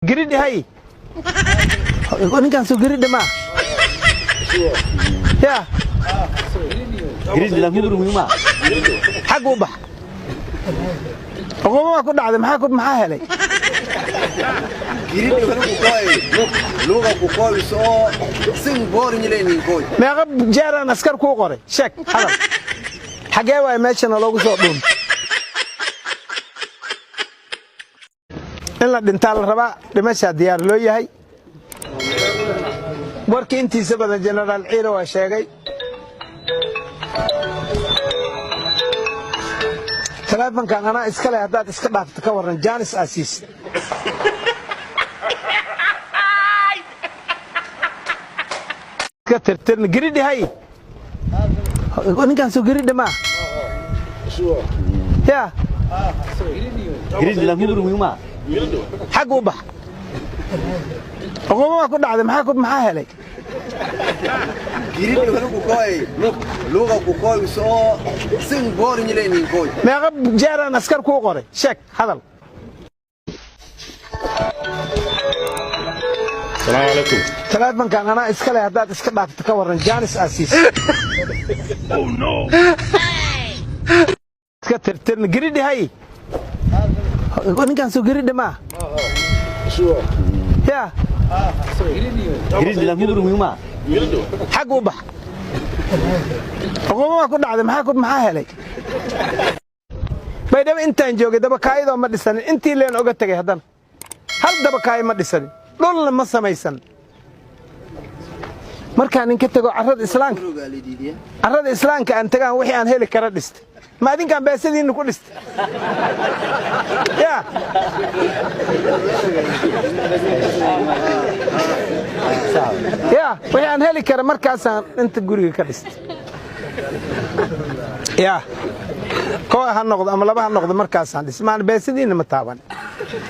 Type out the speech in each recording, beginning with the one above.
Grid hay. Ini kan so grid ma. Ya. Grid la gubru ma. Xagu bax. Ogooma ku dhacday maxaa helay? Grid waxaan ku qoy. Luuqa ku qoy soo sin borin leeynin qoy. Meeqa jeeran askar ku qoray. Sheek hadal. Xagee way meeshan loogu soo dhuun. إلا دنتال الربا لمشى ديار لو يهي ورك انتي سبب الجنرال عيرو وشاقي ثلاثا كان انا اسكالي هداد اسكالي تكورن جانس اسيس كتر ترن قريدي هاي وانا كان سو قريدي ما يا Grid la gubru ma. xagu bax ogooma ku dhacday maxaa helay Grid waxaan ku qoy. Luuqa ku qoy soo sin borin leeynin qoy. meeqa jeeran askar ku qoray sheek hadal السلام عليكم ثلاثا كان انا اسكالي هداد اسكا dhaafta ka waran jaanis asiis oh no iska tirtirn gridhi hay ninkan soo gridhi ma ya Grid la gubru ma. xagu bax ogooma ku dhacday maxaa helay baydhaba intaan joogay daba kaayadoo ma dhisanin intii leen oga tagay haddana hal daba kaay ma dhisanin dhulna ma samaysan markaan ninka tago carrada islaamka aan tagaan wixii aan heli kara dhistay ma adinkaan beesadiinna ku dhistay ya wixii aan heli kara markaasaan inta guriga ka dhistay ya koo ha noqdo ama laba ha noqdo markaasaan dhistay maan beesadiinna ma taaban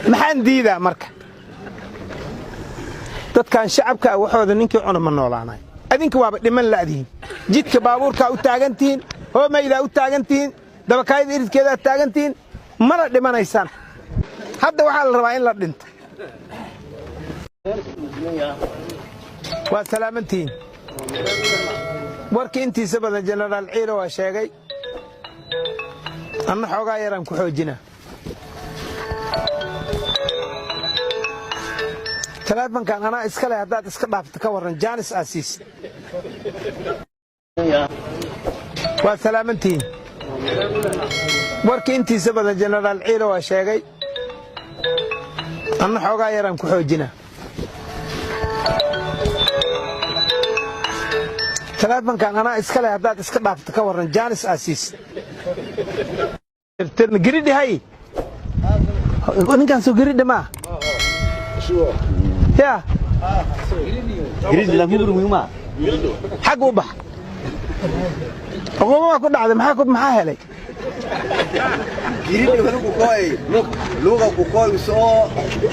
maxaan diidaa marka dadkan shacabka waxooda ninkii cuna ma noolaanay adinka waaba dhiman laadiin jidka baabuurka u taagantiin hoomayda u taagantiin dabakaayada iridkeeda taagantiin mala dhimanaysaan hadda waxa la rabaa in la dhinto waa salaamantiin warkii intiisa badan jenaraal ciiro waa sheegay anna xoogaa yaraan ku xoojina ثلاثا كان أنا إسكالي هداد إسكالي تكورن جانس أسيس وسلامتين وركي انتي سبب الجنرال عيرو وشاقي أنا حوغا يرام كحوجنا ثلاثا كان أنا إسكالي هداد إسكالي تكورن جانس أسيس قريدي هاي وانا كان سو قريدي ما يا Grid la gubru ma. xagu bax ogooma ku dhacday maxaa helay Grid waxaan ku qoy. Luuqa ku qoy soo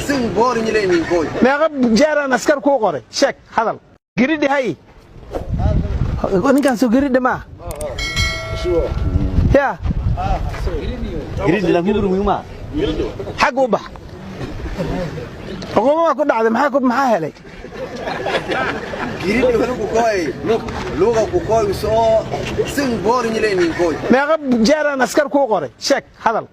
sin borin leeynin qoy. meeqa jeeran askar ku qoray sheek hadal gridhi hay ninkan soo gridhi ma ya Grid la gubru ma. xagu bax ogooma ku dhacday maxaa helay Grid waxaan ku qoy. Luuqa ku qoy soo sin borin leeynin qoy. meeqa jeeran askar ku qoray sheek hadal